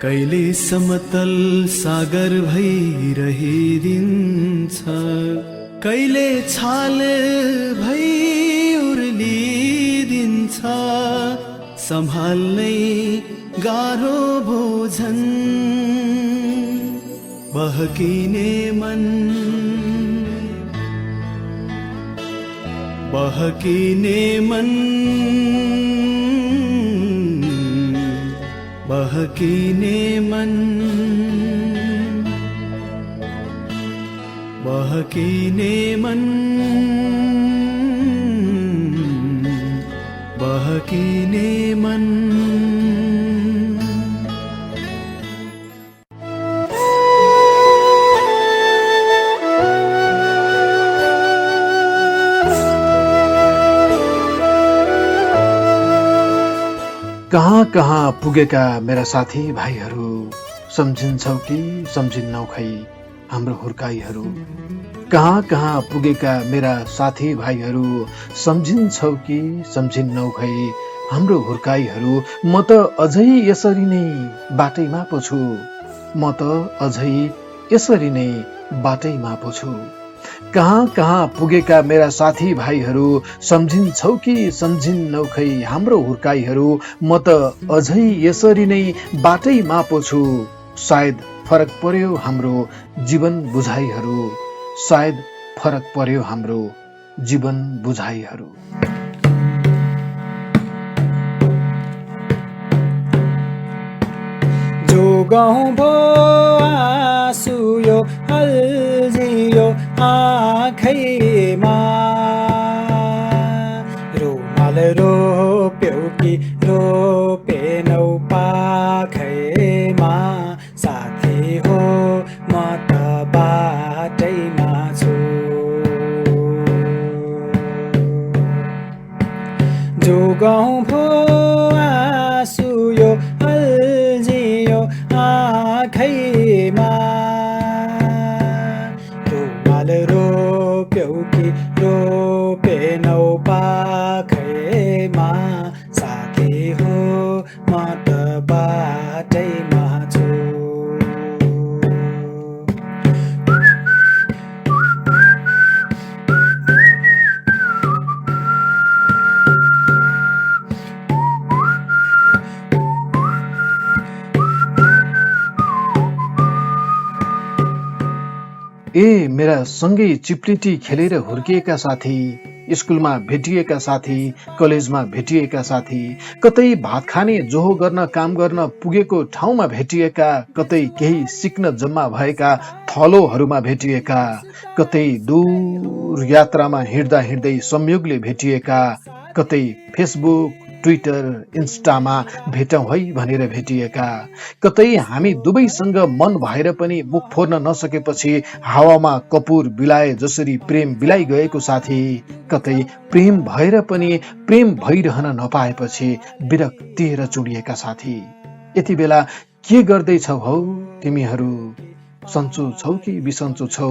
कहिले समतल सागर भइरहिदिन्छ, कहिले छाल भई उर्लिदिन्छ, सम्हाल्नै गाह्रो भोजन बहकिने मन, बहकिने मन, बहकिने मन, बहकिने मन, बहकिने मन। कहाँ कहाँ पुगेका मेरा साथी भाइहरू, सम्झिन्छौ कि सम्झिन्नौ खै हाम्रो हुर्काइहरू। कहाँ कहाँ पुगेका मेरा साथी भाइहरू, सम्झिन्छौ कि सम्झिन्नौ खै हाम्रो हुर्काइहरू। म त अझै यसरी नै बाटैमा पो छु, म त अझै यसरी नै बाटैमा पो छु। कहाँ कहाँ पुगेका मेरा साथी भाइहरू, सम्झिन्छौ कि सम्झिन्नौ खै हाम्रो हुर्काइहरू। म त अझै यसरी नै बाटैमा पो छु। सायद फरक पर्यो हाम्रो जीवन बुझाइहरू, सायद फरक पर्यो हाम्रो जीवन बुझाइहरू। जो गाउँ भो आँसु यो अल्झियो आँखैमा, रुमाल रोप्यौ कि रोपेनौ पाखैमा, साथी हो म त बाटैमा छु। जो गाउँ भो आँसु यो अल्झियो आँखैमा, रुमाल रोप्यौ कि रोपेनौ पाखैमा, साथी हो म त बाटैमा छु। ए मेरा सँगै चिप्लिटी खेलेर हुर्किएका साथी, स्कुलमा भेटिएका साथी, कलेजमा भेटिएका साथी, कतै भात खाने जोहो गर्न काम गर्न पुगेको ठाउँमा भेटिएका, कतै केही सिक्न जम्मा भएका थलोहरूमा भेटिएका, कतै दूर यात्रामा हिँड्दा हिँड्दै संयोगले भेटिएका, कतै फेसबुक ट्विटर इन्स्टामा भेटौँ है भनेर भेटिएका, कतै हामी दुवैसँग मन भएर पनि मुख फोर्न नसकेपछि हावामा कपुर बिलाए जसरी प्रेम बिलाइ गएको साथी, कतै प्रेम भएर पनि प्रेम भइरहन नपाएपछि विरक्तिएर चुडिएका साथी। यति बेला के गर्दैछौ हौ तिमीहरू? सन्चो छौ कि बिसन्चो छौ?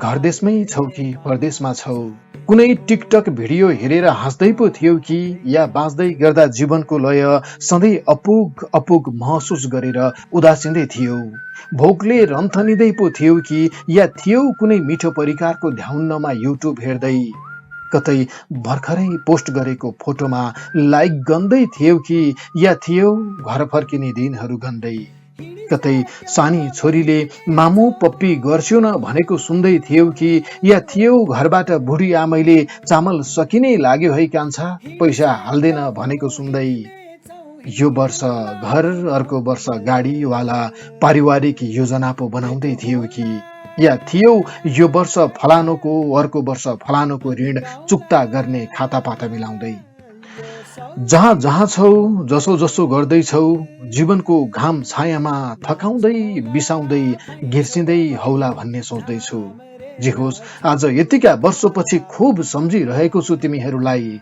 घर देशमै छौ कि परदेशमा छौ? कुनै टिकटक भिडियो हेरेर हाँस्दै पो थियौ कि, या बाँच्दै गर्दा जीवनको लय सधैँ अपुग अपुग महसुस गरेर उदासिँदै थियौ? भोकले रन्थनिँदै पो थियौ कि, या थियौ कुनै मिठो परिकारको ध्याउन्नमा युट्युब हेर्दै? कतै भर्खरै पोस्ट गरेको फोटोमा लाइक गन्दै थियौ कि, या थियौ घर फर्किने दिनहरू गन्दै? कतै सानी छोरीले मामु पप्पी गर्छौ न भनेको सुन्दै थियौ कि, या थियौ घरबाट बुढी आमैले चामल सकिनै लाग्यो है कान्छा पैसा हाल्दैन भनेको सुन्दै? यो वर्ष घर अर्को वर्ष गाडीवाला पारिवारिक योजना पो बनाउँदै थियौ कि, या थियौ यो वर्ष फलानुको अर्को वर्ष फलानुको ऋण चुक्ता गर्ने खातापाता मिलाउँदै? जहाँ जहाँ छौ, जसो जसो गर्दैछौ, जीवनको घाम छायामा थकाउँदै बिसाउँदै गिर्सिँदै हौला भन्ने सोच्दैछु। जे होस्, आज यतिका वर्षपछि खुब सम्झिरहेको छु तिमीहरूलाई,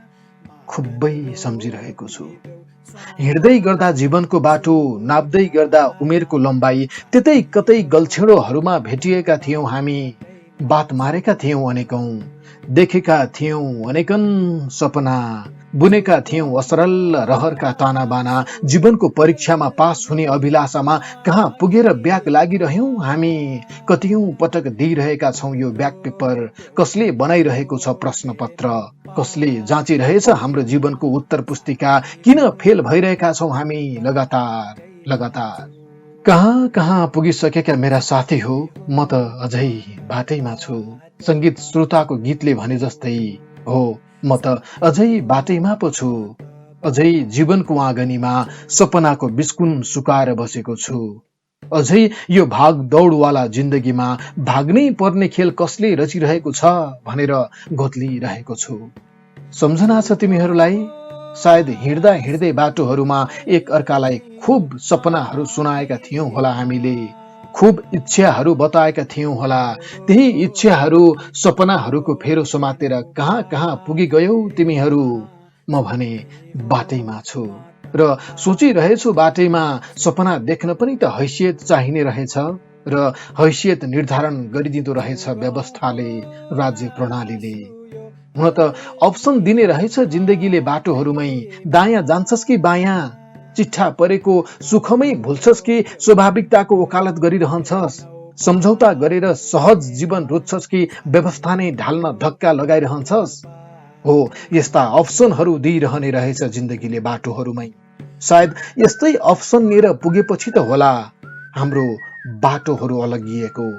खुबै सम्झिरहेको छु। हिँड्दै गर्दा जीवनको बाटो, नाप्दै गर्दा उमेरको लम्बाई, त्यतै कतै गल्छेडोहरूमा भेटिएका थियौं हामी, बात मारेका थियौं अनेकौं, देखेका थियौं अनेकन सपना, बुनेका थियौं असरल रहरका ताना बाना, जीवनको परीक्षामा पास हुने अभिलाषामा कहाँ पुगेर ब्याक लागिरह्यौं हामी। कतियौं पटक दिइरहेका छौं यो ब्याक पेपर, कसले बनाइरहेको छ प्रश्नपत्र, कसले जाँचिरहेछ हाम्रो जीवनको उत्तर पुस्तिका, किन फेल भइरहेका छौं हामी लगातार लगातार। कहाँ कहाँ पुगिसकेका मेरा साथी हो, म त अझै बाटैमा छु। संगीत श्रोताको गीतले भने जस्तै हो, म त अझै बाटैमा पो छु। अझै जीवनको आँगनीमा सपनाको बिस्कुन सुकाएर बसेको छु। अझै यो भाग दौडवाला जिन्दगीमा भाग्नै पर्ने खेल कसले रचिरहेको छ भनेर घोत्लिरहेको छु। सम्झना छ तिमीहरूलाई? सायद हिँड्दा हिँड्दै बाटोहरूमा एक अर्कालाई खूब सपनाहरू सुनाएका थियौं होला हामीले, खूब इच्छाहरू बताएका थियौं होला। त्यही इच्छाहरू सपनाहरूको फेरो समातेर कहाँ कहाँ पुगी गयौ तिमीहरू। म भने बाटैमा छु र सोचिरहेछु बाटैमा, सपना देख्न पनि त हैसियत चाहिने रहेछ र हैसियत निर्धारण गरिदिँदो रहेछ व्यवस्थाले, राज्य प्रणालीले। हुन त अप्सन दिने रहेछ जिन्दगीले बाटोहरूमै, दायाँ जान्छस् कि बायाँ, चिट्ठा परेको सुखमै भुल्छस् कि स्वाभाविकताको वकालत गरिरहन्छस्, सम्झौता गरेर सहज जीवन रोज्छस् कि व्यवस्था नै ढाल्न धक्का लगाइरहन्छस्। हो, यस्ता अप्सनहरू दिइरहने रहेछ जिन्दगीले बाटोहरूमै। सायद यस्तै अप्सन लिएर पुगेपछि त होला हाम्रो बाटोहरू अलगिएको।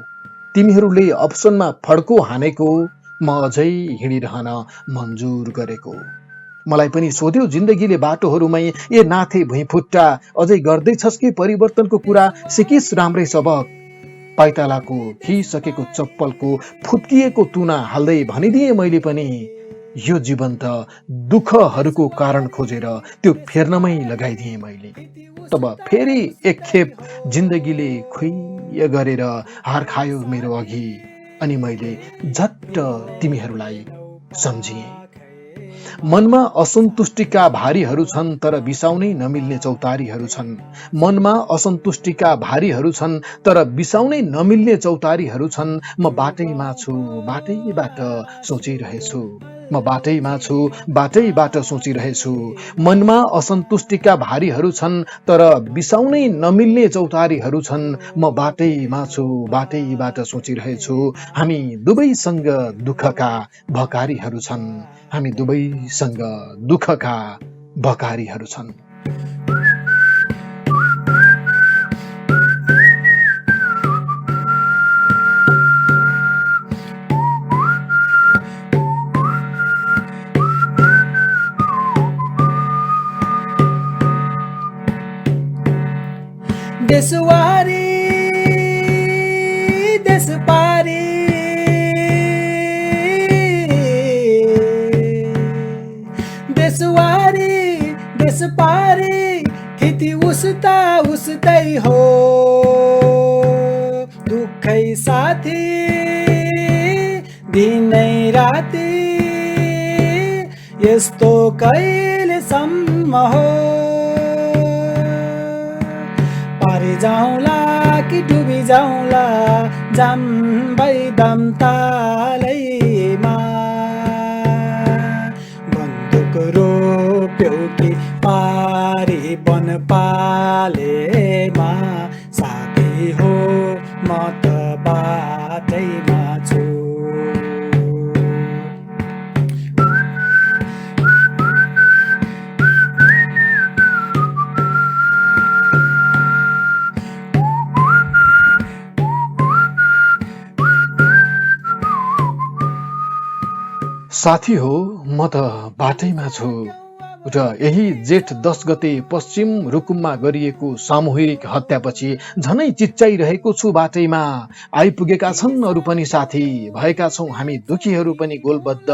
तिमीहरूले अप्सनमा फड्को हानेको, म अझै हिँडिरहन मन्जुर गरेको। मलाई पनि सोध्यो जिन्दगीले बाटोहरूमै, ए नाथे भुइँफुट्टा, अझै गर्दैछस् कि परिवर्तनको कुरा, सिकिस राम्रै सबक। पाइतालाको खिसकेको चप्पलको फुत्किएको तुना हाल्दै भनिदिए मैले पनि, यो जीवन त दुःखहरूको कारण खोजेर त्यो फेर्नमै लगाइदिए मैले। तब फेरि एक खेप जिन्दगीले खुइय गरेर हार खायो मेरो अघि, अनि मैले झट्ट तिमीहरूलाई सम्झिए। मनमा असन्तुष्टिका भारीहरू छन् तर बिसाउनै नमिल्ने चौतारीहरू छन्। मनमा असन्तुष्टिका भारीहरू छन् तर बिसाउनै नमिल्ने चौतारीहरू छन्। म बाटैमा छु, बाटैबाट सोचिरहेछु। म बाटैमा छु, बाटैबाट सोचिरहेछु। मनमा असन्तुष्टिका भारीहरू छन् तर बिसाउनै नमिल्ने चौतारीहरू छन्। म बाटैमा छु, बाटैबाट सोचिरहेछु। हामी दुवैसँग दुःखका भकारीहरू छन्। हामी दुवैसँग दुःखका भकारीहरू छन्। देशवारी देशपारी देशवारी देशपारी खेती उस्ता उस्तै हो दुःखै साथी दिनै राति यस्तो कहिलेसम्म हो पारी जाउँला कि डुबी जाउँला जाम्बै दम तालैमा बन्दुक रोप्यौ कि पारी बन पालेमा साथी हो म त बाटैमा छु साथी हो म त बाटैमा छु र यही जेठ 10 गते पश्चिम रुकुममा गरिएको सामूहिक हत्यापछि झनै चिच्चाइरहेको छु बाटैमा। आइपुगेका छन् अरू पनि साथी, भएका छौं हामी दुखीहरू पनि गोलबद्ध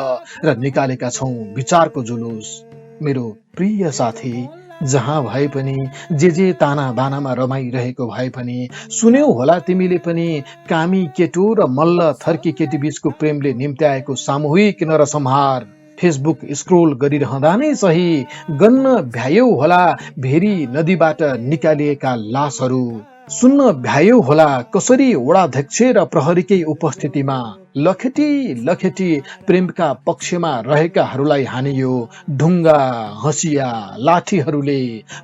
र निकालेका छौं विचारको जुलुस। मेरो प्रिय साथी, जहाँ भए पनि जे ताना बानामा रमाइरहेको भए पनि सुन्यौ होला तिमीले पनि कामी केटो र मल्ल थर्की केटी बीचको प्रेमले निम्त्याएको सामूहिक नरसंहार। फेसबुक स्क्रोल गरिरहँदा नै सही गन्न भ्यायौ होला भेरी नदीबाट निकालिएका लासहरू। सुन्न भ्यायो होला कसरी वडाध्यक्ष र प्रहरीकै उपस्थितिमा लखेटी लखेटी प्रेमका पक्षमा रहेकाहरूलाई हानियो ढुङ्गा हँसिया लाठीहरूले।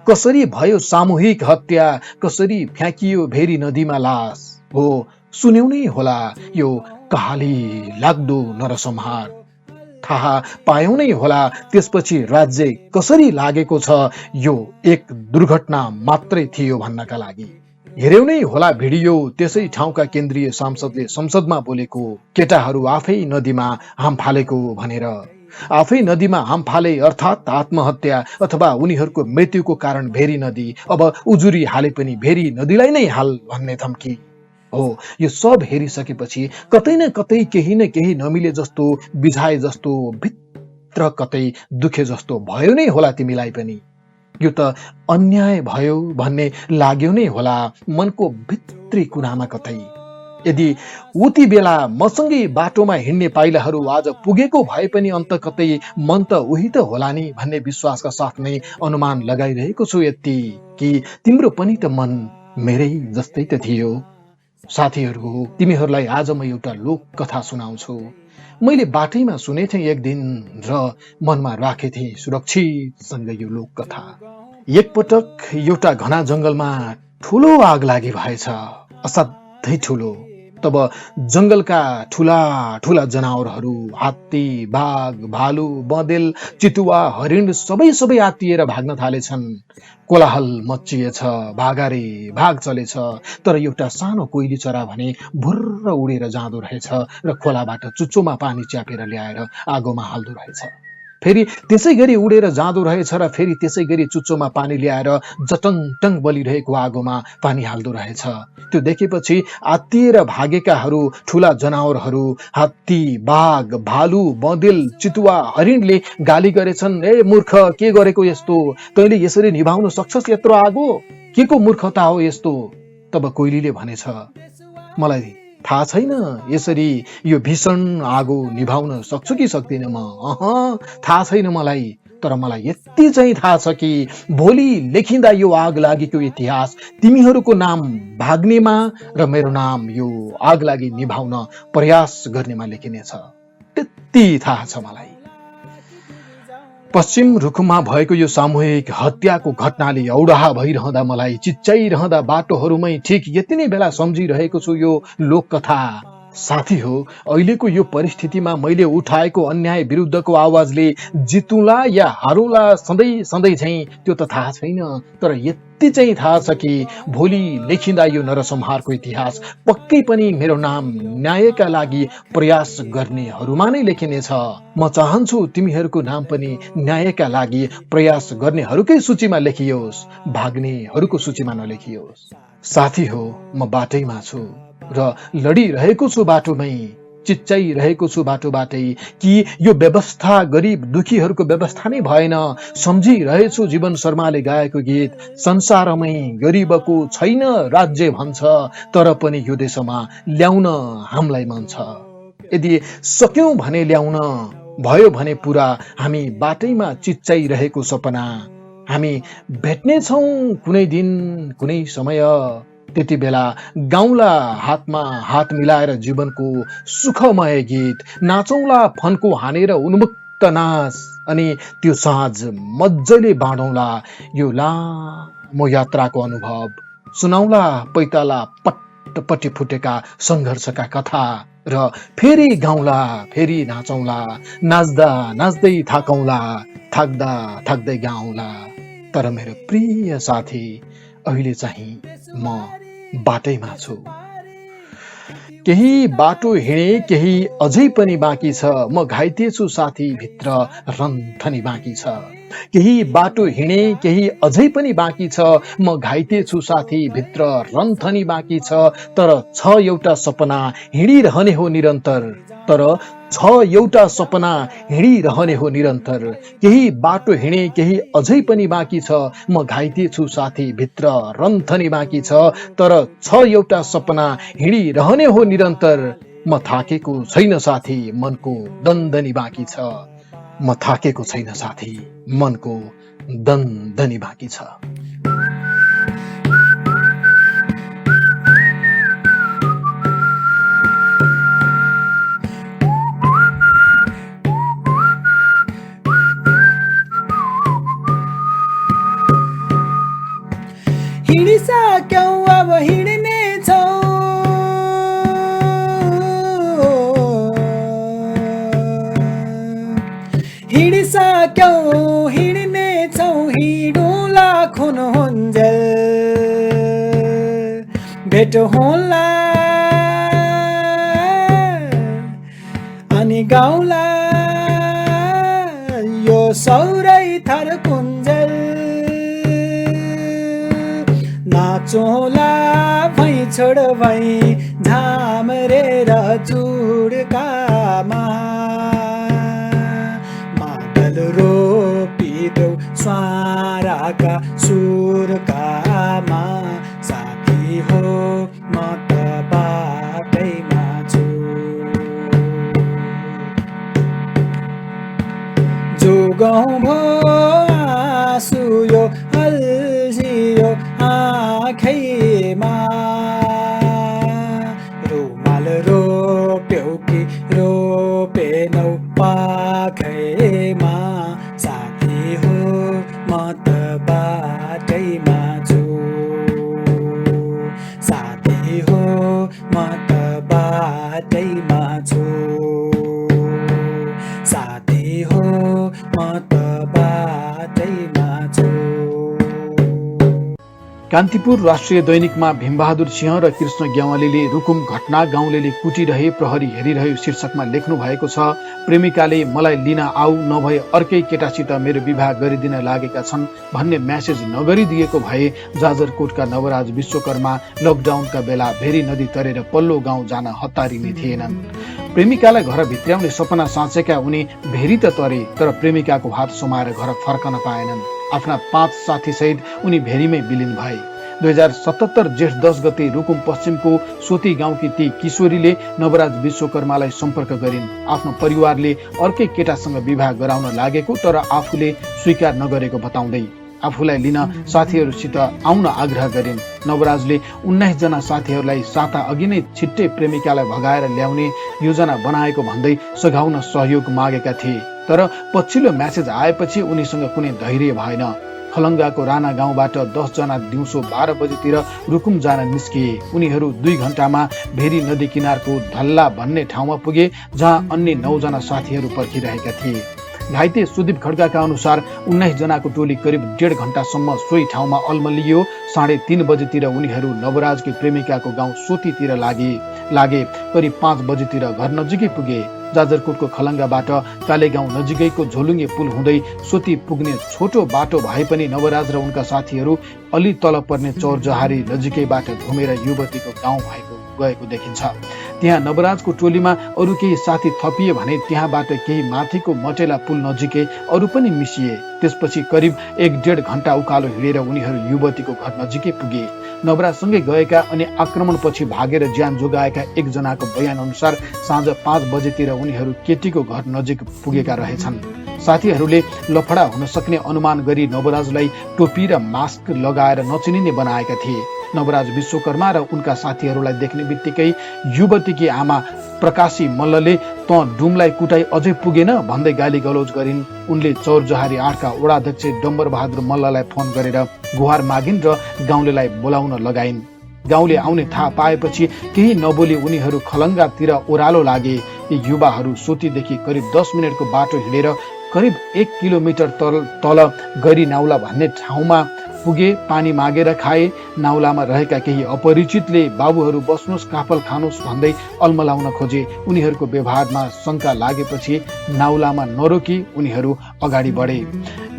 कसरी भयो सामूहिक हत्या, कसरी फ्याँकियो भेरी नदीमा लास। हो सुन्यौनै होला यो कहाली लाग्दो नरसंहार। थाहा पायौं नै होला त्यसपछि राज्य कसरी लागेको छ यो एक दुर्घटना मात्रै थियो भन्नका लागि। हेर्यौ नै होला भिडियो त्यसै ठाउँका केन्द्रीय सांसदले संसदमा बोलेको, केटाहरू आफै नदीमा हाम फालेको भनेर। आफै नदीमा हाम फाले अर्थात् आत्महत्या अथवा उनीहरूको मृत्युको कारण भेरी नदी, अब उजुरी हाले पनि भेरी नदीलाई नै हाल भन्ने धम्की। हो यो सब हेरिसकेपछि कतै न कतै केही न केही नमिले जस्तो, बिझाए जस्तो, भित्र कतै दुखे जस्तो भयो नै होला तिमीलाई पनि। यो त अन्याय भयो भन्ने लाग्यो नै होला मनको भित्री कुनामा कतै। यदि उति बेला मसँगै बाटोमा हिँड्ने पाइलाहरू आज पुगेको भए पनि अन्त कतै मन त उही त होला नि भन्ने विश्वासका साथ नै अनुमान लगाइरहेको छु यति कि तिम्रो पनि त मन मेरै जस्तै त थियो। साथीहरू, तिमीहरूलाई आज म एउटा लोक कथा सुनाउँछु। मैले बाटैमा सुनेथे एक दिन र मनमा राखेथे सुरक्षितसँग यो लोक कथा। एकपटक एउटा घना जंगलमा ठुलो आग लागि भएछ, असाध्यै ठुलो। तब जंगलका ठुला ठुला जनावरहरू, हात्ती, बाघ, भालु, बँदेल, चितुवा, हरिण सबै आत्तिएर भाग्न थालेछन्। कोलाहल मच्चिएछ, भागारे भाग चलेछ। तर एउटा सानो कोइली चरा भने भुर्र उडेर जाँदो रहेछ र खोलाबाट चुच्चोमा पानी च्यापेर ल्याएर आगोमा हाल्दो रहेछ। फेरि त्यसै गरी उडेर जाँदो रहेछ र फेरि त्यसै गरी चुच्चोमा पानी ल्याएर जटङटङ बलिरहेको आगोमा पानी हाल्दो रहेछ। त्यो देखेपछि आत्तिएर भागेकाहरू ठुला जनावरहरू, हात्ती, बाघ, भालु, बँदेल, चितुवा, हरिणले गाली गरेछन्, ए मूर्ख, के गरेको यस्तो? तैँले यसरी निभाउन सक्छस् यत्रो आगो? के को मूर्खता हो यस्तो? तब कोइलीले भनेछ, मलाई थाहा छैन यसरी यो भीषण आगो निभाउन सक्छु कि सक्दिन म। थाहा छैन मलाई, तर मलाई यति चाहिँ थाहा छ कि भोलि लेखिँदा यो आग लागेको इतिहास तिमीहरूको नाम भाग्नेमा र मेरो नाम यो आग लागि निभाउन प्रयास गर्नेमा लेखिनेछ। त्यति थाहा छ मलाई। पश्चिम रुकुममा भएको यो सामूहिक हत्याको घटनाले औडाहा भइरहँदा मलाई चिच्चाइरहँदा बाटोहरूमै ठिक यति नै बेला सम्झिरहेको छु यो लोककथा। साथी हो, अहिलेको यो परिस्थितिमा मैले उठाएको अन्याय विरुद्धको आवाजले जितुला या हारुला सधैँ चाहिँ त्यो त थाहा छैन, तर यति चाहिँ थाहा छ कि भोलि लेखिँदा यो नरसंहारको इतिहास पक्कै पनि मेरो नाम न्यायका लागि प्रयास गर्नेहरूमा नै लेखिनेछ। म चाहन्छु तिमीहरूको नाम पनि न्यायका लागि प्रयास गर्नेहरूकै सूचीमा लेखियोस्, भाग्नेहरूको सूचीमा नलेखियोस्। साथी हो, म बाटैमा छु र लडिरहेको छु बाटोमै, चिच्चाइरहेको छु बाटोबाटै कि यो व्यवस्था गरिब दुखीहरूको व्यवस्था नै भएन। सम्झिरहेछु जीवन शर्माले गाएको गीत, संसारमै गरिबको छैन राज्य भन्छ, तर पनि यो देशमा ल्याउन हामीलाई मन छ। यदि सक्यौं भने ल्याउन, भयो भने पुरा हामी बाटैमा चिच्चाइरहेको सपना। हामी भेट्नेछौँ कुनै दिन कुनै समय, त्यति बेला गाउँला हातमा हात मिलाएर जीवनको सुखमय गीत, नाचौँला फन्को हानेर उन्मुक्त नाच, अनि त्यो साँझ मज्जाले बाँडौँला यो लामो यात्राको अनुभव, सुनाउला पैताला पट्टपट्टि फुटेका सङ्घर्षका कथा, र फेरि गाउँला, फेरि नाचौँला, नाच्दा नाच्दै थाकौँला, थाक्दा थाक्दै गाउँला। तर मेरो प्रिय साथी, अहिले चाहिँ म बाटैमा छु। केही बाटो हिँडे, केही अझै पनि बाँकी छ। म घाइते छु साथी, भित्र रन्थनी बाँकी छ। केही बाटो हिँडे, केही अझै पनि बाँकी छ। म घाइते छु साथी, भित्र रन्थनी बाँकी छ। तर छ एउटा सपना हिँडिरहने हो निरन्तर, तर छ एउटा सपना हिँडिरहने हो निरन्तर। केही बाटो हिँडे, केही अझै पनि बाँकी छ। म घाइते छु साथी, भित्र रन्थनी बाँकी छ। तर छ एउटा सपना हिँडिरहने हो निरन्तर। म थाकेको छैन साथी, मनको दन्दनी बाँकी छ। म थाकेको छैन साथी, मनको दन्दनी बाँकी छ। क्यौ अब हिँड्ने छौ हिँडिसक्यौ हिँड्ने छौ हिँडौँला खुन हुन्जेल भेट होला अनि गाउँला यो सौरै थर कुन्जेल नाचौँला भैँ छोड भैँ झामरेर चुड्कामा मादल रोपिदेऊ स्वाराका सुर्कामा साथी हो म त बाटैमा छु जोगाउँ भो आँसु यो अल्झियो आँखैमा रुमाल रोप्यौ कि रोपेनौ पाखैमा साथी हो म त बाटैमा छु साथी हो म त बाटैमा छु साथी हो म त बाटैमा छु। कान्तिपुर राष्ट्रिय दैनिकमा भीमबहादुर सिंह र कृष्ण ग्यावालीले रुकुम घटना गाउँलेले कुटिरहे प्रहरी हेरिरह्यो शीर्षकमा लेख्नु भएको छ। प्रेमिकाले मलाई लिन आऊ नभए अर्कै केटासित मेरो विवाह गरिदिन लागेका छन् भन्ने म्यासेज नगरिदिएको भए जाजरकोटका नवराज विश्वकर्मा लकडाउनका बेला भेरी नदी तरेर पल्लो गाउँ जान हतारिने थिएनन्। प्रेमिकालाई घर भित्र्याउने सपना साँचेका उनी भेरी त तरे तर प्रेमिकाको हात समाएर घर फर्कन पाएनन्। आफ्ना 5 साथीसहित उनी भेरीमै विलिन भए। 2077 जेठ 10 गते रुकुम पश्चिमको सोती गाउँकी ती किशोरीले नवराज विश्वकर्मालाई सम्पर्क गरिन्। आफ्नो परिवारले अर्कै केटासँग विवाह गराउन लागेको तर आफूले स्वीकार नगरेको बताउँदै आफूलाई लिन साथीहरूसित आउन आग्रह गरिन्। नवराजले 19 जना साथीहरूलाई साता अघि नै छिट्टै प्रेमिकालाई भगाएर ल्याउने योजना बनाएको भन्दै सघाउन सहयोग मागेका थिए तर पछिल्लो म्यासेज आएपछि उनीसँग कुनै धैर्य भएन। खलङ्गाको राणा गाउँबाट 10 जना दिउँसो 12 बजेतिर रुकुम जान निस्किए। उनीहरू 2 घण्टामा भेरी नदी किनारको धल्ला भन्ने ठाउँमा पुगे जहाँ अन्य 9 जना साथीहरू पर्खिरहेका थिए। घाइते सुदीप खड्काका अनुसार 19 जनाको टोली करिब 1.5 घण्टासम्म सोही ठाउँमा अल्मलियो। 3:30 बजेतिर उनीहरू नवराजकी प्रेमिकाको गाउँ सोतीतिर लागे। करिब 5 बजेतिर घर नजिकै पुगे। जाजरकोटको खलङ्गाबाट कालेगाउँ नजिकैको झोलुङ्गे पुल हुँदै सोती पुग्ने छोटो बाटो भए पनि नवराज र उनका साथीहरू अलि तल पर्ने चौरजहारी नजिकैबाट घुमेर युवतीको गाउँ गएको देखिन्छ। त्यहाँ नवराजको टोलीमा अरू केही साथी थपिए भने त्यहाँबाट केही माथिको मटेला पुल नजिकै अरू पनि मिसिए। त्यसपछि करिब 1.5 घण्टा उकालो हिँडेर उनीहरू युवतीको घर नजिकै पुगे। नवराजसँगै गएका अनि आक्रमणपछि भागेर ज्यान जोगाएका 1 जनाको बयान अनुसार साँझ 5 बजेतिर उनीहरू केटीको घर नजिक पुगेका रहेछन्। साथीहरूले लफडा हुन सक्ने अनुमान गरी नवराजलाई टोपी र मास्क लगाएर नचिनिने बनाएका थिए। नवराज विश्वकर्मा र उनका साथीहरूलाई देख्ने बित्तिकै युवतीकी आमा प्रकाशी मल्लले त डुमलाई कुटाई अझै पुगेन भन्दै गाली गलौज गरिन्। उनले चौरजहारी 8 का वडाध्यक्ष डम्बर बहादुर मल्ललाई फोन गरेर गुहार मागिन् र गाउँलेलाई बोलाउन लगाइन्। गाउँले आउने थाहा पाएपछि केही नबोली उनीहरू खलङ्गातिर ओह्रालो लागे। यी युवाहरू सोतीदेखि करिब 10 मिनटको बाटो हिँडेर करिब 1 किलोमिटर तल गरी नाउला भन्ने ठाउँमा पुगे। पानी मागेर खाए। नाउलामा रहेका केही अपरिचितले बाबुहरू बस्नुहोस् काफल खानुहोस् भन्दै अल्मलाउन खोजे। उनीहरूको व्यवहारमा शङ्का लागेपछि नाउलामा नरोकी उनीहरू अगाडि बढे।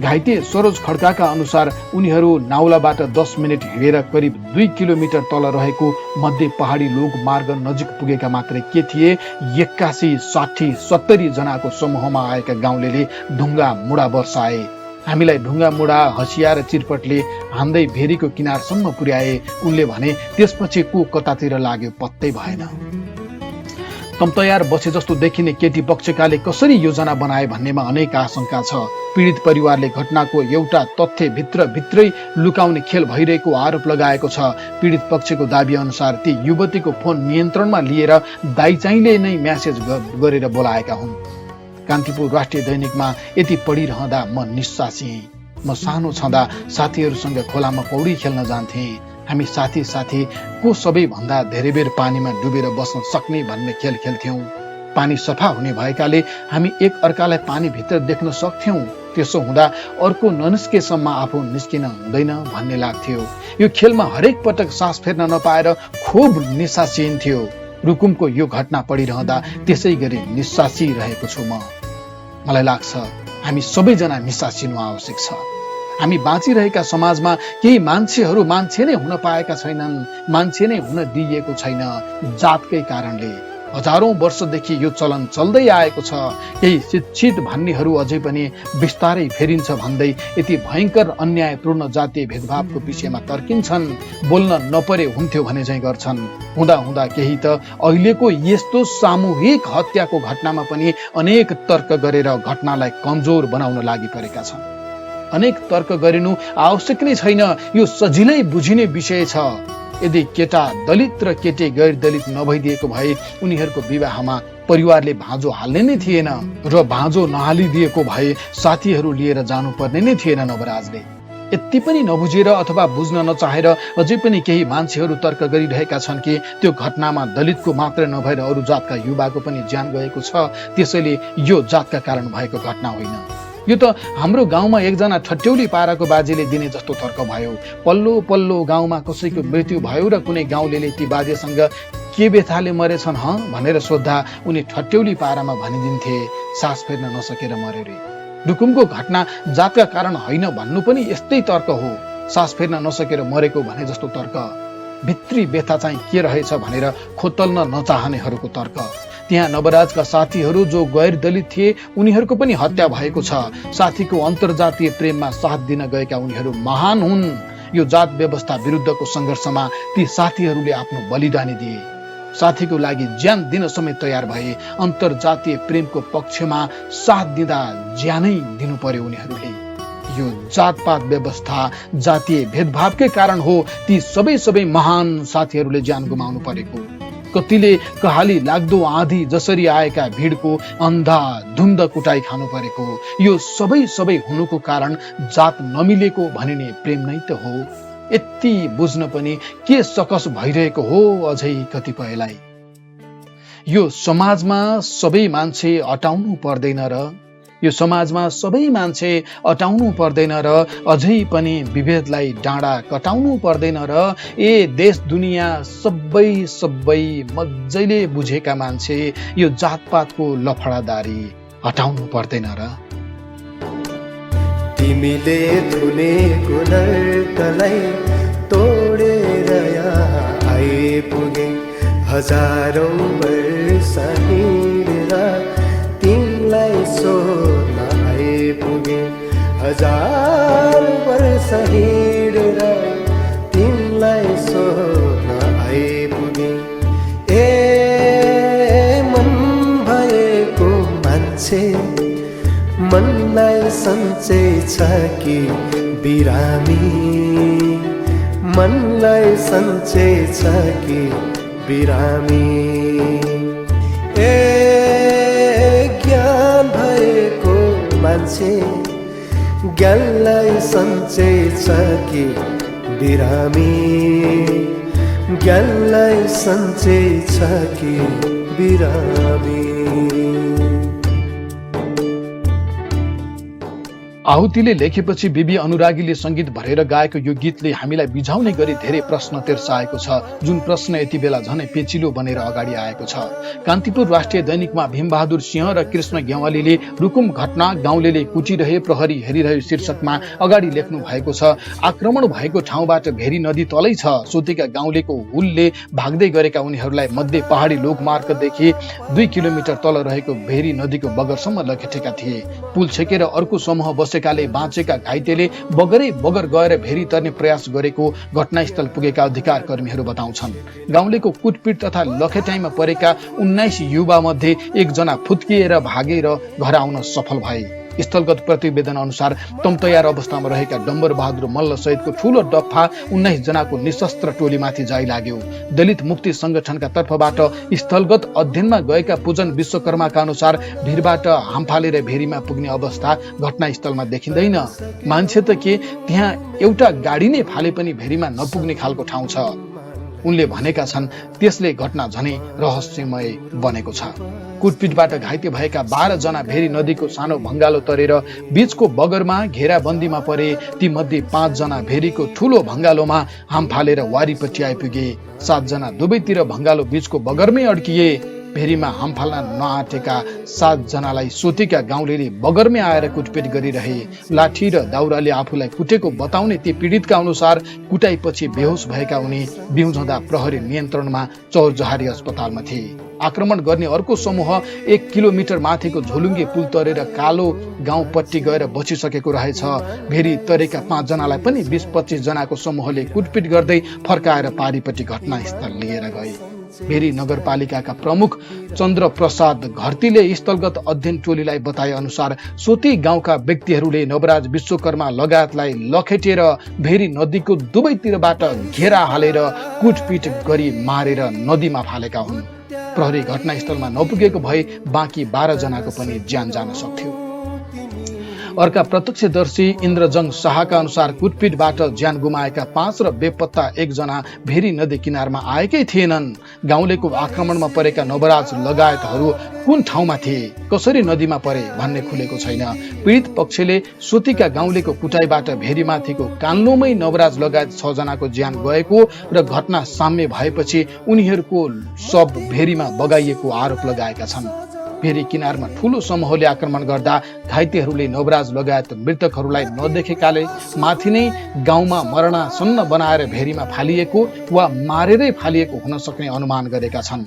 घाइते सरोज खड्काका अनुसार उनीहरू नाउलाबाट 10 मिनट हिँडेर करिब 2 किलोमिटर तल रहेको मध्य पहाडी लोक मार्ग नजिक पुगेका मात्रै के थिए 81, 60, 70 जनाको समूहमा आएका गाउँलेले ढुङ्गा मुढा वर्षाए। हामीलाई ढुङ्गा मुढा हँसिया र चिरपटले हान्दै भेरीको किनारसम्म पुर्याए। उनले भने त्यसपछि को कतातिर लाग्यो पत्तै भएन। तम्तयार बसे जस्तो देखिने केटी पक्षकाले कसरी योजना बनाए भन्नेमा अनेक आशंका छ। पीडित परिवारले घटनाको एउटा तथ्य भित्रै लुकाउने खेल भइरहेको आरोप लगाएको छ। पीडित पक्षको दाबी अनुसार ती युवतीको फोन नियन्त्रणमा लिएर दाइचाइले नै म्यासेज गरेर बोलाएका हुन्। कान्तिपुर राष्ट्रिय दैनिकमा यति पढिरहँदा म निस्सासिएँ। म सानो छँदा साथीहरूसँग खोलामा पौडी खेल्न जान्थेँ। हामी साथी साथी को सबैभन्दा धेरै बेर पानीमा डुबेर बस्न सक्ने भन्ने खेल खेल्थ्यौँ। पानी सफा हुने भएकाले हामी एक अर्कालाई पानीभित्र देख्न सक्थ्यौँ। त्यसो हुँदा अर्को ननिस्केसम्म आफू निस्किन हुँदैन भन्ने लाग्थ्यो। यो खेलमा हरेक पटक सास फेर्न नपाएर खुब निसासिन्थ्यो। रुकुमको यो घटना पढिरहँदा त्यसै गरी निसासिरहेको छु म। मलाई लाग्छ हामी सबैजना निसासिनु आवश्यक छ। हामी बाँचिरहेका समाजमा केही मान्छेहरू मान्छे नै हुन पाएका छैनन्, मान्छे नै हुन दिइएको छैन जातकै कारणले। हजारौं वर्षदेखि यो चलन चल्दै आएको छ। केही शिक्षित भन्नेहरू अझै पनि बिस्तारै फेरिन्छ भन्दै यति भयंकर अन्यायपूर्ण जातीय भेदभावको विषयमा तर्किन्छन्। बोल्न नपरे हुन्थ्यो भने चाहिँ गर्छन्। हुँदा हुँदा केही त अहिलेको यस्तो सामूहिक हत्याको घटनामा पनि अनेक तर्क गरेर घटनालाई कमजोर बनाउन लागि परेका छन्। अनेक तर्क गरिनु आवश्यक नै छैन, यो सजिलै बुझिने विषय छ। यदि केटा दलित र केटी गैर दलित नभइदिएको भए उनीहरूको विवाहमा परिवारले भाँजो हाल्ने नै थिएन र भाँजो नहालिदिएको भए साथीहरू लिएर जानुपर्ने नै थिएन नवराजले। यति पनि नबुझेर अथवा बुझ्न नचाहेर अझै पनि केही मान्छेहरू तर्क गरिरहेका छन् कि त्यो घटनामा दलितको मात्र नभएर अरू जातका युवाको पनि ज्यान गएको छ, त्यसैले यो जातका कारण भएको घटना होइन। यो त हाम्रो गाउँमा एकजना ठट्यौली पाराको बाजेले दिने जस्तो तर्क भयो। पल्लो पल्लो गाउँमा कसैको मृत्यु भयो र कुनै गाउँलेले ती बाजेसँग के बेथाले मरेछन् भनेर सोद्धा उनी ठट्यौली पारामा भनिदिन्थे सास फेर्न नसकेर मरे रे। रुकुमको घटना जातका कारण होइन भन्नु पनि यस्तै तर्क हो। सास फेर्न नसकेर मरेको भने जस्तो तर्क। भित्री व्यथा चाहिँ के रहेछ भनेर खोतल्न नचाहनेहरूको तर्क। त्यहाँ नवराजका साथीहरू जो गैर दलित थिए उनीहरूको पनि हत्या भएको छ। साथीको अन्तर्जातीय प्रेममा साथ दिन गएका उनीहरू महान हुन्। यो जात व्यवस्था विरुद्धको संघर्षमा ती साथीहरूले आफ्नो बलिदानी दिए। साथीको लागि ज्यान दिन समेत तयार भए। अन्तर्जातीय प्रेमको पक्षमा साथ दिँदा ज्यानै दिनु पर्यो उनीहरूले। यो जातपात व्यवस्था जातीय भेदभावकै कारण हो ती सबै महान साथीहरूले ज्यान गुमाउनु परेको। कतिले कहाली लाग्दो आँधी जसरी आएका भिडको अन्धा धुन्द कुटाई खानु परेको। यो सबै हुनुको कारण जात नमिलेको भनिने प्रेम नै त हो। यति बुझ्न पनि के सकस भइरहेको हो अझै कतिपयलाई। यो समाजमा सबै मान्छे अटाउनु पर्दैन र यो समाजमा सबै मान्छे अटाउनु पर्दैन र अझै पनि विभेदलाई डाँडा कटाउनु पर्दैन र ए देश दुनियाँ सबै मज्जैले बुझेका मान्छे यो जातपातको लफडादारी हटाउनु पर्दैन र। तिमीले धुनेको नर्कलाई तोडेर आइपुगे हजारौं वर्ष हिँडेर तिमीलाई सोध्न आइपुगे हजार वर्ष हिँडेर तिमीलाई सोध्न आइपुगे। ए मन भएको मान्छे मनलाई सन्चै छ कि बिरामी, मनलाई सन्चै छ कि बिरामी। ए ज्ञान भएको मान्छे ज्ञानलाई सन्चै छ कि बिरामी, ज्ञानलाई सन्चै छ कि बिरामी। आहुतिले लेखेपछि बिबी अनुरागीले संगीत भरेर गाएको यो गीतले हामीलाई बिझाउने गरी धेरै प्रश्न तेर्साएको छ, जुन प्रश्न यति बेला झनै पेचिलो बनेर अगाडि आएको छ। कान्तिपुर राष्ट्रिय दैनिकमा भीमबहादुर सिंह र कृष्ण गेवालीले रुकुम घटना गाउँलेले कुटिरहे प्रहरी हेरिरह्यो शीर्षकमा अगाडि लेख्नु भएको छ। आक्रमण भएको ठाउँबाट भेरी नदी तलै छ। सोतेका गाउँलेको हुलले भाग्दै गरेका उनीहरूलाई मध्य पहाडी लोकमार्गदेखि 2 किलोमिटर तल रहेको भेरी नदीको बगरसम्म लखेटेका थिए। पुल छेकेर अर्को समूह बसेकाले बाँचेका घाइतेले बगरै बगर गएर भेरी तर्ने प्रयास गरेको घटनास्थल पुगेका अधिकार कर्मीहरू बताउँछन्। गाउँलेको कुटपिट तथा लखेटाइमा परेका 19 युवा मध्ये एकजना फुत्किएर भागेर घर आउन सफल भए। स्थलगत प्रतिवेदन अनुसार तमतयार अवस्थामा रहेका डम्बर बहादुर मल्ल सहितको ठूलो डफा 19 जनाको निशस्त्र टोलीमाथि जाइ लाग्यो। दलित मुक्ति संगठनका तर्फबाट स्थलगत अध्ययनमा गएका पूजन विश्वकर्माका अनुसार भिरबाट हामफालेर भेरीमा पुग्ने अवस्था घटनास्थलमा देखिँदैन। मान्छे त के त्यहाँ एउटा गाडी नै फाले पनि भेरीमा नपुग्ने खालको ठाउँ छ। उनले भनेका छन् त्यसले घटना झनै रहस्यमय बनेको छ। कुटपिटबाट घाइते भएका 12 जना भेरी नदीको सानो भंगालो तरेर बीचको बगरमा घेराबन्दीमा परे। ती मध्ये 5 जना भेरीको ठूलो भंगालोमा हाम फालेर वारीपट्टि आइपुगे। 7 जना दुवैतिर भंगालो बीचको बगरमै अड्किए। भेरीमा हाम फाल्न नआटेका 7 जनालाई सोतेका गाउँलेले बगरमै आएर कुटपिट गरिरहे। लाठी र दाउराले आफूलाई कुटेको बताउने ती पीडितका अनुसार कुटाइपछि बेहोस भएका उनी बिउझँदा प्रहरी नियन्त्रणमा चौरजहारी अस्पतालमा थिए। आक्रमण गर्ने अर्को समूह 1 किलोमिटर माथिको झोलुङ्गे पुल तरेर कालो गाउँपट्टि गएर बसिसकेको रहेछ। भेरी तरेका 5 जनालाई पनि 20-25 जनाको समूहले कुटपिट गर्दै फर्काएर पारीपट्टि घटनास्थल लिएर गए। भेरी नगरपालिकाका प्रमुख चन्द्र प्रसाद घरतीले स्थलगत अध्ययन टोलीलाई बताए अनुसार सोती गाउँका व्यक्तिहरूले नवराज विश्वकर्मा लगायतलाई लखेटेर भेरी नदीको दुवैतिरबाट घेरा हालेर कुटपिट गरी मारेर नदीमा फालेका हुन्। प्रहरी घटनास्थलमा नपुगेको भए बाँकी 12 जनाको पनि ज्यान जान सक्थ्यो। अर्का प्रत्यक्षदर्शी इन्द्रजङ शाहका अनुसार कुटपिटबाट ज्यान गुमाएका 5 र बेपत्ता 1 जना भेरी नदी किनारमा आएकै थिएनन्। गाउँलेको आक्रमणमा परेका नवराज लगायतहरू कुन ठाउँमा थिए, कसरी नदीमा परे भन्ने खुलेको छैन। पीडित पक्षले सोतीका गाउँलेको कुटाइबाट भेरीमाथिको कान्लोमै नवराज लगायत 6 जनाको ज्यान गएको र घटना साम्य भएपछि उनीहरूको शव भेरीमा बगाइएको आरोप लगाएका छन्। भेरी किनारमा ठूलो समूहले आक्रमण गर्दा घाइतेहरूले नवराज लगायत मृतकहरूलाई नदेखेकाले माथि नै गाउँमा मरणासन्न बनाएर भेरीमा फालिएको वा मारेरै फालिएको हुन सक्ने अनुमान गरेका छन्।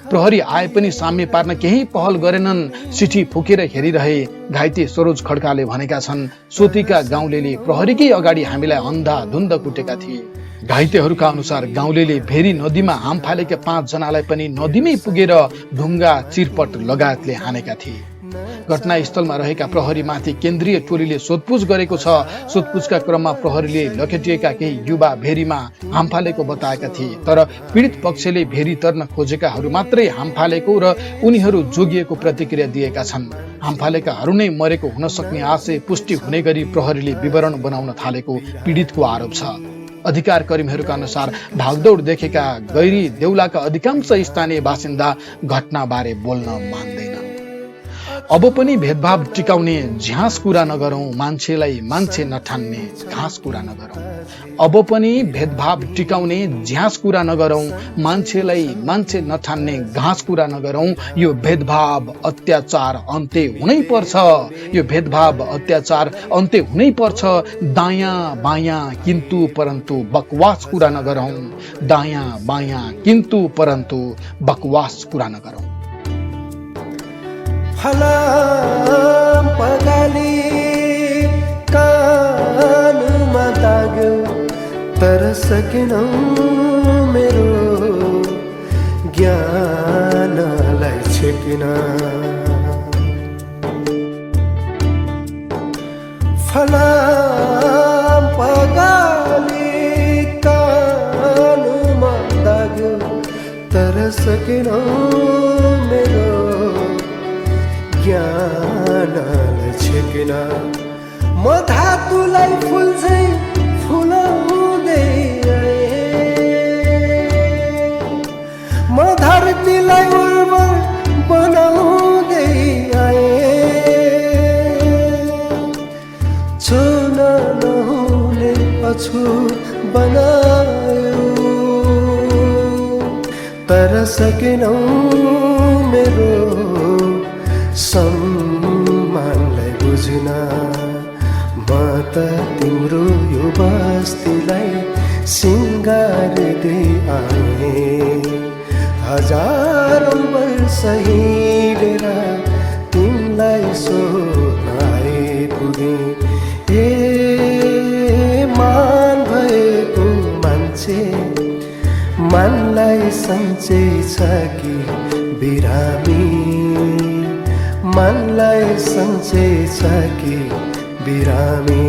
प्रहरी आए पनि साम्य पार्न केही पहल गरेनन्, सिठी फुकेर हेरिरहे। घाइते सरोज खड्काले भनेका छन्, सोतीका गाउँलेले प्रहरीकै अगाडि हामीलाई अन्धाधुन्द कुटेका थिए। घाइतेहरूका अनुसार गाउँलेले भेरी नदीमा हाम फालेका 5 जनालाई पनि नदीमै पुगेर ढुङ्गा चिरपट लगायतले हानेका थिए। घटनास्थलमा रहेका प्रहरीमाथि केन्द्रीय टोलीले सोधपुछ गरेको छ। सोधपुछका क्रममा प्रहरीले लखेटिएका केही युवा भेरीमा हाम फालेको बताएका थिए, तर पीडित पक्षले भेरी तर्न खोजेकाहरू मात्रै हाम फालेको र उनीहरू जोगिएको प्रतिक्रिया दिएका छन्। हाम फालेकाहरू नै मरेको हुन सक्ने आशय पुष्टि हुने गरी प्रहरीले विवरण बनाउन थालेको पीडितको आरोप छ। अधिकार कर्मीहरूका अनुसार भागदौड देखेका गैरी देउलाका अधिकांश स्थानीय बासिन्दा घटनाबारे बोल्न मान्दैन। अब पनि भेदभाव टिकाउने झ्यास कुरा नगरौं, मान्छेलाई मान्छे नठान्ने घाँस कुरा नगरौं। अब पनि भेदभाव टिकाउने झ्यास कुरा नगरौं, मान्छेलाई मान्छे नठान्ने घाँस कुरा नगरौं। यो भेदभाव अत्याचार अन्त्य हुनै पर्छ। यो भेदभाव अत्याचार अन्त्य हुनै पर्छ। दायाँ बायाँ किन्तु परन्तु बकवास कुरा नगरौं। दायाँ बायाँ किन्तु परन्तु बकवास कुरा नगरौं। फलाम पगाली कानमा दाग्यो तर सकेनौ मेरो ज्ञानलाई छेकिन। फलाम पगाली कानमा दाग्यो तर सकेनौ मेरो ज्ञानलाई छेकिन। म धातुलाई फुल झैं फुलाउँदै म धरतीलाई उर्वर बनाउँदै छुन नहुने अछुत बनायो तर सकेनौ मेरो सम्मानलाई बुझिन। म त तिम्रो यो बस्तीलाई सिँगार्दै आएँ, हजारौं वर्ष हिँडेर तिमीलाई सोध्न आइपुगेँ। ए मान भएको मान्छे मनलाई सन्चै छ कि बिरामी, मनलाई सन्चै छ कि बिरामी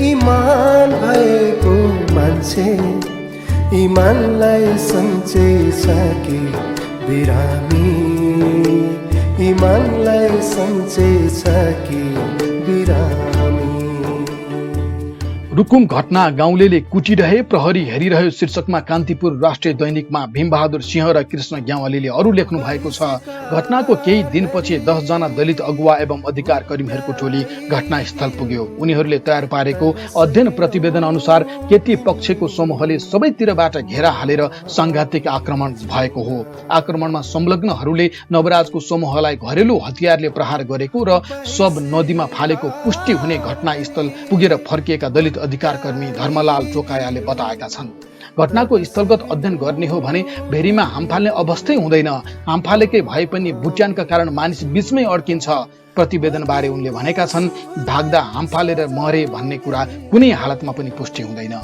इमान भएको मान्छे इमानलाई सन्चै छ कि बिरामी इमानलाई सन्चै छ कि बिरामी। रुकुम घटना गाउँलेले कुटिरहे प्रहरी हेरिरह्यो शीर्षकमा कान्तिपुर राष्ट्रिय दैनिकमा भीमबहादुर सिंह र कृष्ण ग्यावालीले अरू लेख्नु भएको छ। घटनाको केही दिनपछि 10 जना दलित अगुवा एवं अधिकार कर्मीहरूको टोली घटनास्थल पुग्यो। उनीहरूले तयार पारेको अध्ययन प्रतिवेदन अनुसार केटी पक्षको समूहले सबैतिरबाट घेरा हालेर सांघातिक आक्रमण भएको हो। आक्रमणमा संलग्नहरूले नवराजको समूहलाई घरेलु हतियारले प्रहार गरेको र सब नदीमा फालेको पुष्टि हुने घटनास्थल पुगेर फर्किएका दलित अधिकार कर्मी धर्मलाल टोकायाले बताएका छन्। घटनाको स्थलगत अध्ययन गर्ने हो भने भेरीमा हाम फाल्ने अवस्थै हुँदैन। हाम फालेकै भए पनि बुट्यानका कारण मानिस बीचमै अड्किन्छ। प्रतिवेदन बारे उनले भनेका छन्, भाग्दा हाम फालेर मरे भन्ने कुरा कुनै हालतमा पनि पुष्टि हुँदैन।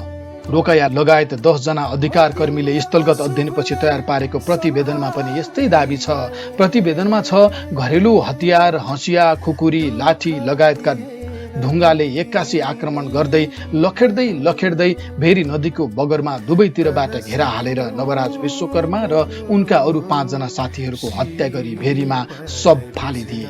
रोकया लगायत 10 जना अधिकार कर्मीले स्थलगत अध्ययनपछि तयार पारेको प्रतिवेदनमा पनि यस्तै दाबी छ। प्रतिवेदनमा छ, घरेलु हतियार हँसिया खुकुरी लाठी लगायतका ढुङ्गाले 81 आक्रमण गर्दै लखेड्दै भेरी नदीको बगरमा दुवैतिरबाट घेरा हालेर नवराज विश्वकर्मा र उनका अरू 5 जना साथीहरूको हत्या गरी भेरीमा सब फालिदिए।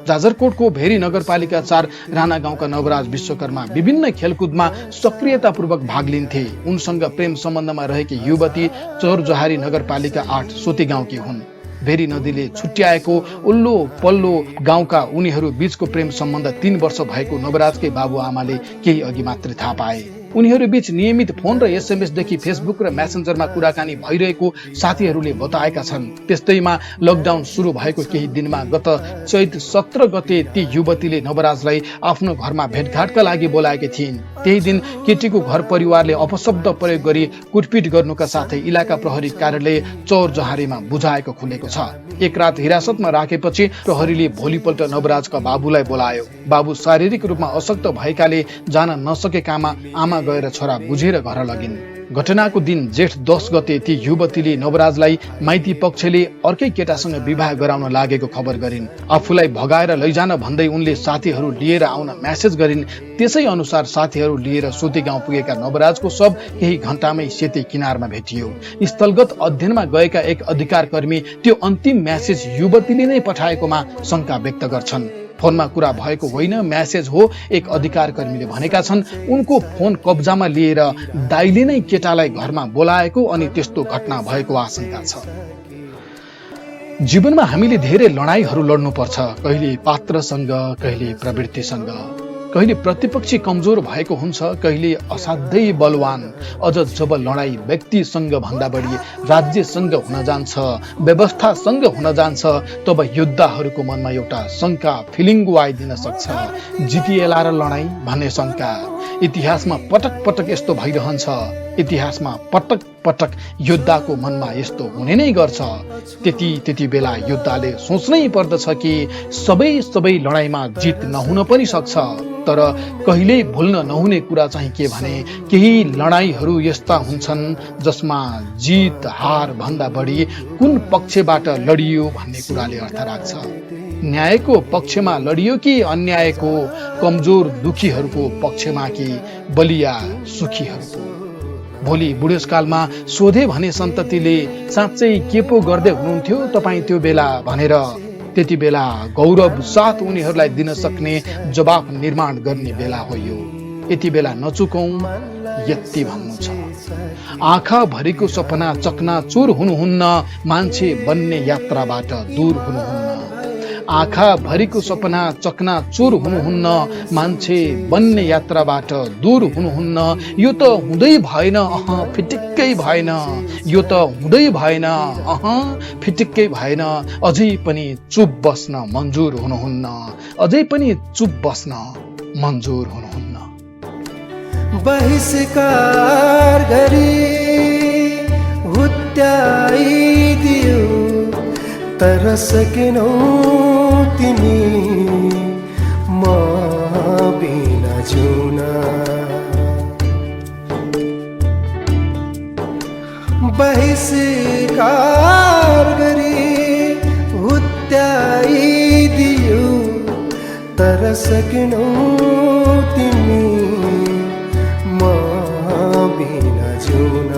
जाजरकोटको भेरी नगरपालिका 4 राणा गाउँका नवराज विश्वकर्मा विभिन्न खेलकुदमा सक्रियतापूर्वक भाग लिन्थे। उनसँग प्रेम सम्बन्धमा रहेकी युवती चौरजहारी नगरपालिका 8 सोती गाउँकी हुन्। भेरी नदीले छुट्याएको उल्लो पल्लो गाउँका उनीहरू बीचको प्रेम सम्बन्ध 3 वर्ष भएको नवराजकै बाबुआमाले केही अघि मात्र थाहा पाए। उनीहरू बीच नियमित फोन र एसएमएस देखि फेसबुक र मेसेन्जरमा कुराकानी भइरहेको साथीहरूले बताएका छन्। त्यस्तैमा लकडाउन सुरु भएको केही दिनमा गत चैत 17 गते ती युवतीले नवराजलाई आफ्नो घरमा भेटघाटका लागि बोलाएकी थिइन्। त्यही दिन केटीको घर परिवारले अपशब्द प्रयोग गरी कुटपिट गर्नुका साथै इलाका प्रहरी कार्यालय चौरजहारीमा बुझाएको खुलेको छ। एक रात हिरासतमा राखेपछि प्रहरीले भोलिपल्ट नवराजका बाबुलाई बोलायो। बाबु शारीरिक रूपमा अशक्त भएकाले जान नसकेकामा आमा गएर छोरा बुझेर घर लगिन्। घटनाको दिन जेठ 10 गते ती युवतीले नवराजलाई माइती पक्षले अर्कै केटासँग विवाह गराउन लागेको खबर गरिन्। आफूलाई भगाएर लैजान भन्दै उनले साथीहरू लिएर आउन म्यासेज गरिन्। त्यसै अनुसार साथीहरू लिएर सोती गाउँ पुगेका नवराजको शव केही घण्टामै सेती किनारमा भेटियो। स्थलगत अध्ययनमा गएका एक अधिकार कर्मी त्यो अन्तिम म्यासेज युवतीले नै पठाएकोमा शंका व्यक्त गर्छन्। फोनमा कुरा भएको होइन, म्यासेज हो। एक अधिकार कर्मीले भनेका छन्, उनको फोन कब्जामा लिएर दाइले नै केटालाई घरमा बोलाएको अनि त्यस्तो घटना भएको आशंका छ। जीवनमा हामीले धेरै लडाईहरू लड्नुपर्छ, कहिले पात्रसँग, कहिले प्रवृत्तिसँग, कहिले प्रतिपक्षी कमजोर भएको हुन्छ, कहिले असाध्यै बलवान। अझ जब लडाई व्यक्तिसँग भन्दा बढी राज्यसँग हुन जान्छ, व्यवस्थासँग हुन जान्छ, तब योद्धाहरूको मनमा एउटा शंका फिलिङ्गो आइदिन सक्छ। जितिएला र लडाई भन्ने शंका। इतिहासमा पटक पटक यस्तो भइरहन्छ। इतिहासमा पटक पटक योद्धाको मनमा यस्तो हुने नै गर्छ। त्यति बेला योद्धाले सोच्नै पर्दछ कि सबै लडाईमा जित नहुन पनि सक्छ। तर कहिल्यै भुल्न नहुने कुरा चाहिँ के भने, केही लडाईहरू यस्ता हुन्छन् जसमा जित हार भन्दा बढी कुन पक्षबाट लडियो भन्ने कुराले अर्थ राख्छ। न्यायको पक्षमा लडियो कि अन्यायको, कमजोर दुखीहरूको पक्षमा कि बलिया सुखीहरूको। भोलि बुढेसकालमा सोधे भने सन्ततिले, साँच्चै के पो गर्दै हुनुहुन्थ्यो तपाईँ त्यो बेला भनेर, त्यति बेला गौरव साथ उनीहरूलाई दिन सक्ने जवाफ निर्माण गर्ने बेला हो यो। यति बेला नचुकौं, यति भन्नु छ। आँखा भरिको सपना चकनाचुर हुनुहुन्न, मान्छे बन्ने यात्राबाट दूर हुनुहुन्न। आँखा भरिको सपना चकनाचुर हुनुहुन्न, मान्छे बन्ने यात्राबाट दूर हुनुहुन्न। यो त हुँदै भएन, फिटिक्कै भएन। यो त हुँदै भएन, फिटिक्कै भएन। अझै पनि चुप बस्न मन्जुर हुनुहुन्न, अझै पनि चुप बस्न मन्जुर हुनुहुन्न। बहिष्कार गरी हुत्याइदियो, तर सकेनौ तिमी म बिना जिउन। बहिष्कार गरी तर सकेनौ तिमी म बिना जिउन।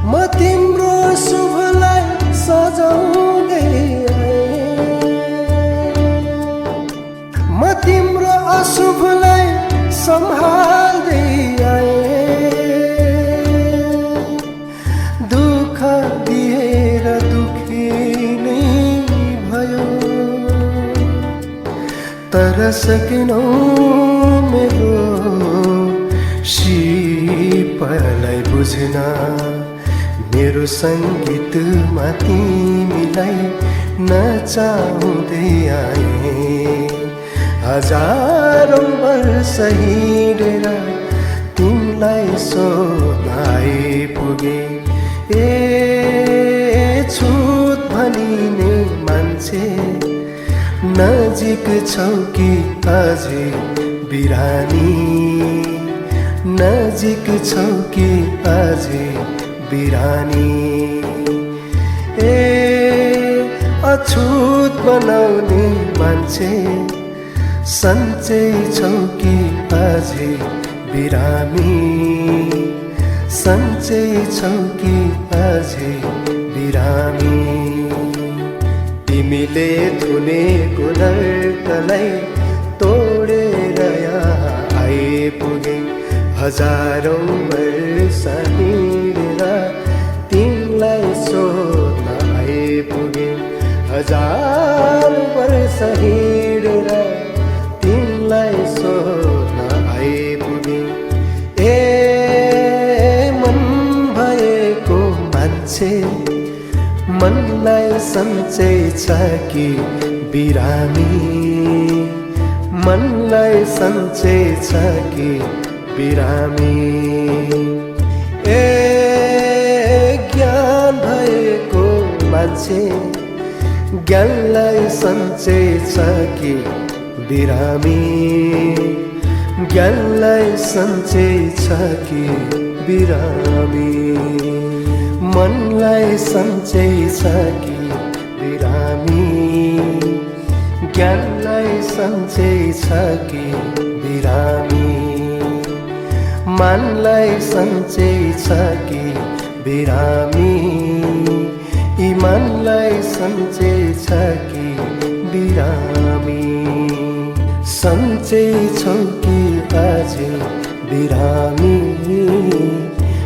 म तिम्रो शुभलाई सजाउँदै आएँ, म तिम्रो अशुभलाई सम्हाल्दै आएँ। दुःख दिएर दुखी नै भयो, तर सकेनौ मेरो सिपलाई बुझ्न। मेरो सङ्गीतमा तिमीलाई नचाउँदै आएँ। हजारौँ वर्ष हिँडेर तिमीलाई सोध्न आइपुगे। ए छुत भनिने मान्छे नजिक छौ कि अझै बिरानी, नजिक छौ कि अझै बिरानी। ए अछुत बनाउने मान्छे सन्चै छौ कि अझै बिरामी, सन्चै छौ कि अझै बिरामी। तिमीले धुनेको नर्कलाई तोडेर यहाँ आइपुगे। हजारौँ वर्ष हिँडेर तिमीलाई सोध्न आइपुगे। हजार वर्ष हिँडेर तिमीलाई सोध्न आइपुगे। ए मन भएको मान्छे मनलाई सन्चै छ कि बिरामी, मनलाई सन्चै छ कि बिरामी। ए ज्ञान भएको मान्छे ज्ञानलाई सन्चै छ कि बिरामी, ज्ञानलाई सन्चै छ कि बिरामी। मनलाई सन्चै छ कि बिरामी, ज्ञानलाई सन्चै छ कि बिरामी। मनलाई सन्चै छ कि बिरामी, इमानलाई सन्चै छ कि बिरामी। सन्चै छौ कि अझै बिरामी,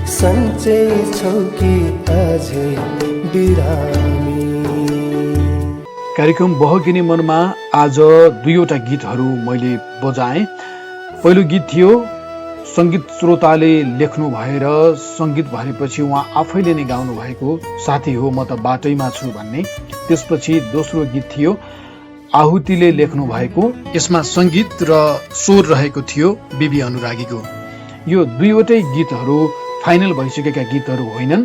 सन्चै छौ कि अझै बिरामी। कार्यक्रम बहकिने मनमा आज दुईवटा गीतहरू मैले बजाएँ। पहिलो गीत थियो सङ्गीत श्रोताले लेख्नु भएर सङ्गीत भरेपछि उहाँ आफैले नै गाउनु भएको साथी हो म त बाटैमा छु भन्ने। त्यसपछि दोस्रो गीत थियो आहुतिले लेख्नु भएको, यसमा सङ्गीत र स्वर रहेको थियो बिबी अनुरागीको। यो दुईवटै गीतहरू फाइनल भइसकेका गीतहरू होइनन्,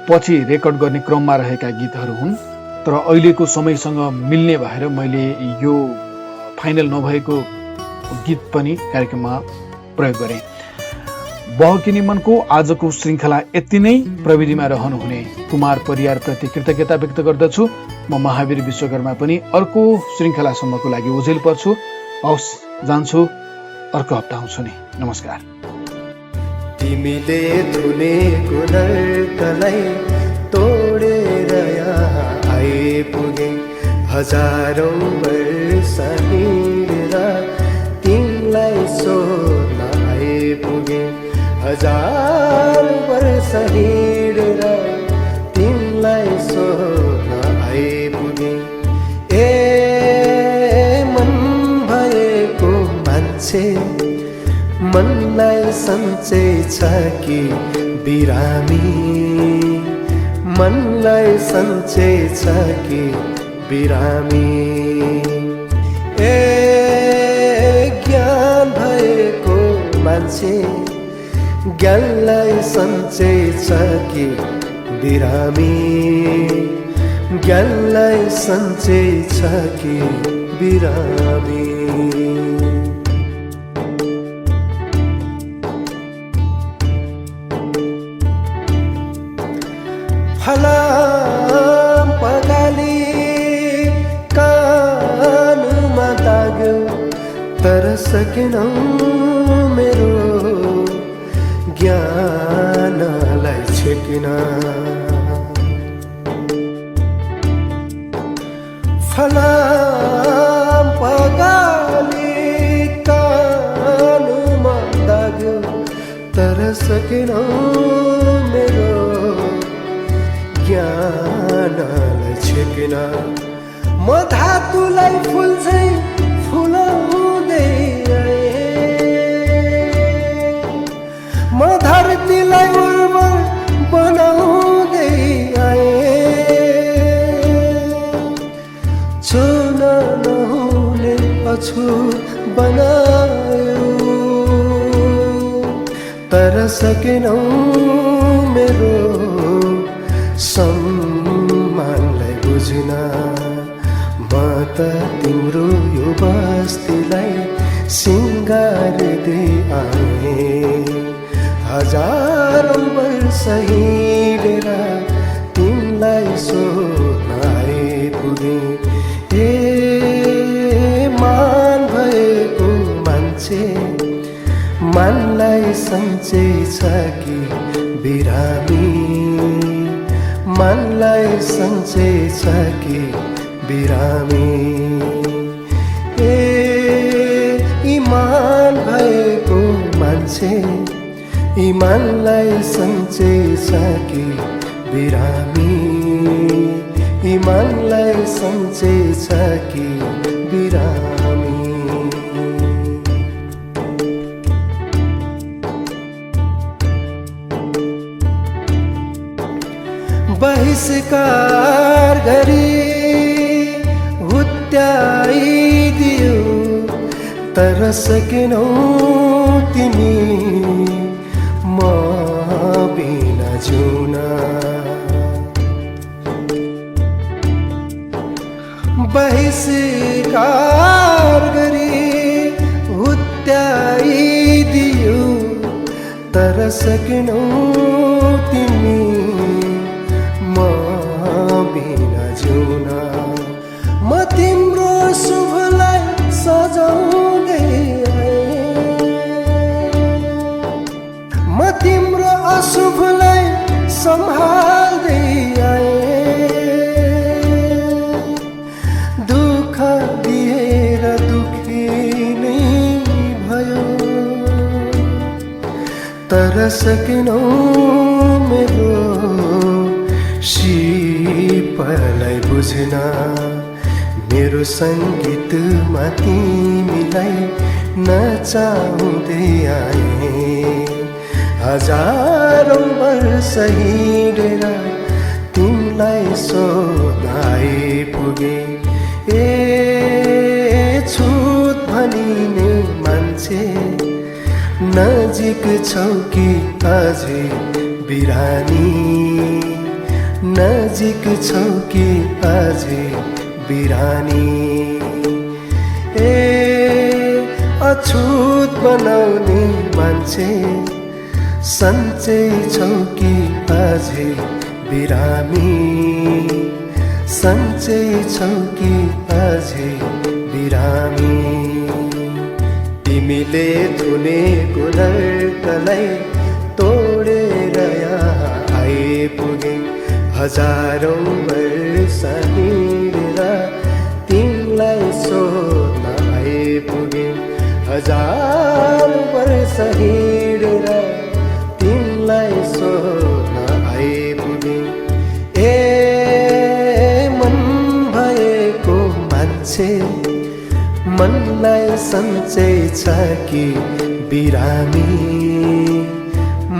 पछि रेकर्ड गर्ने क्रममा रहेका गीतहरू हुन्। तर अहिलेको समयसँग मिल्ने भएर मैले यो फाइनल नभएको गीत पनि कार्यक्रममा प्रयोग गरेँ। बहकिने मनको आजको श्रृङ्खला यति नै। प्रविधिमा रहनुहुने कुमार परियारप्रति कृतज्ञता व्यक्त गर्दछु। म महावीर विश्वकर्मा पनि अर्को श्रृङ्खलासम्मको लागि ओझेल पर्छु। हवस्, जान्छु, अर्को हप्ता आउँछु नि। नमस्कार। तिमीले धुनेको नर्कलाई तोडेर यहाँ आइपुगे। हजारौँ वर्ष हिँडेर तिमीलाई सोध्न आइपुगे। हजार वर्ष हिँडेर तिमीलाई सोध्न आइपुगे। ए मन भएको मान्छे मनलाई सन्चै छ कि बिरामी, मनलाई सन्चै छ कि बिरामी। ए ज्ञान भएको मान्छे ज्ञानलाई सन्चै छ कि बिरामी, ज्ञानलाई सन्चै छ कि बिरामी। फलाम पगाली कानुमा दाग्यो सकेनौ मेरो ज्ञानलाई छेकिन फलाम पगाली कानुमा लाग्यो तर सकेनौ मेरो ज्ञानलाई छेकिन म धातुलाई फुल झैं फुलाउँदै म धरतीलाई उर्वर बनाउँदै छुन नहुने अछुत बनायो तर सकेनौ मेरो सम्मानलाई बुझिन म त तिम्रो यो बस्तीलाई सिंगार्दै आएँ हजारौं वर्ष हिँडेर तिमीलाई सोध्न आइपुगेँ ए मान भएको मान्छे मनलाई सन्चै छ कि बिरामी मनलाई सन्चै छ कि बिरामी ए इमान भएको मान्छे इमानलाई सन्चै छ कि बिरामी इमानलाई सन्चै छ कि बिरामी बहिष्कार गरी हुत्याइदियो तर सकेनौ तिमी म बिना जिउन बहिष्कार गरी हुत्याइदियो तर सकेनौ तिमी म बिना जिउन म तिम्रो शुभलाई सजाउँदै म तिम्रो अशुभलाई सम्हाल्दै दुःख दिएर दुखी नै भयो तर सकेनौ मेरो सिपलाई बुझ्न मेरो सङ्गीतमा तिमीलाई नचाउँदै आएँ हजारौं वर्ष हिँडेर तिमीलाई सोध्न आइपुगेँ ए छुत भनिने मान्छे नजिक छौ कि अझै बिरानी नजिक छौ कि अझै बिरानी ए अछुत बनाउने मान्छे सन्चै छौ कि अझै बिरामी सन्चै छौ कि अझै बिरामी तिमीले धुनेको नर्कलाई तोडेर यहाँ आइपुगे हजारौं वर्ष हिँडेर तिमीलाई सोध्न आइपुगे हजारौं वर्ष हिँडेर तिमीलाई सोध्न आइपुगे ए मन भएको मान्छे मनलाई सन्चै छ कि बिरामी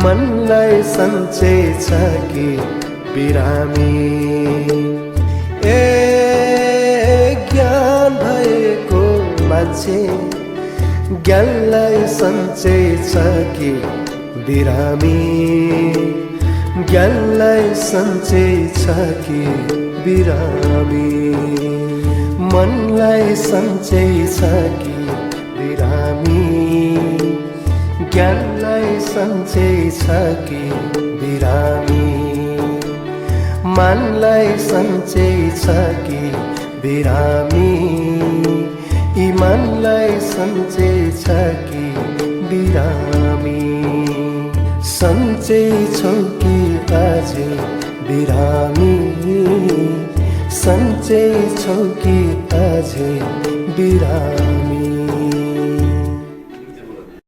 मनलाई सन्चै छ कि बिरामी ए ज्ञान भएको मान्छे ज्ञानलाई सन्चै छ कि बिरामी ज्ञानलाई सन्चै छ कि बिरामी मनलाई सन्चै छ कि बिरामी ज्ञानलाई सन्चै छ कि बिरामी मनलाई सन्चै छ कि बिरामी इमानलाई सन्चै छ बिरामी सन्चै छौ कि अझै बिरामी सन्चै छौ कि अझै बिरामी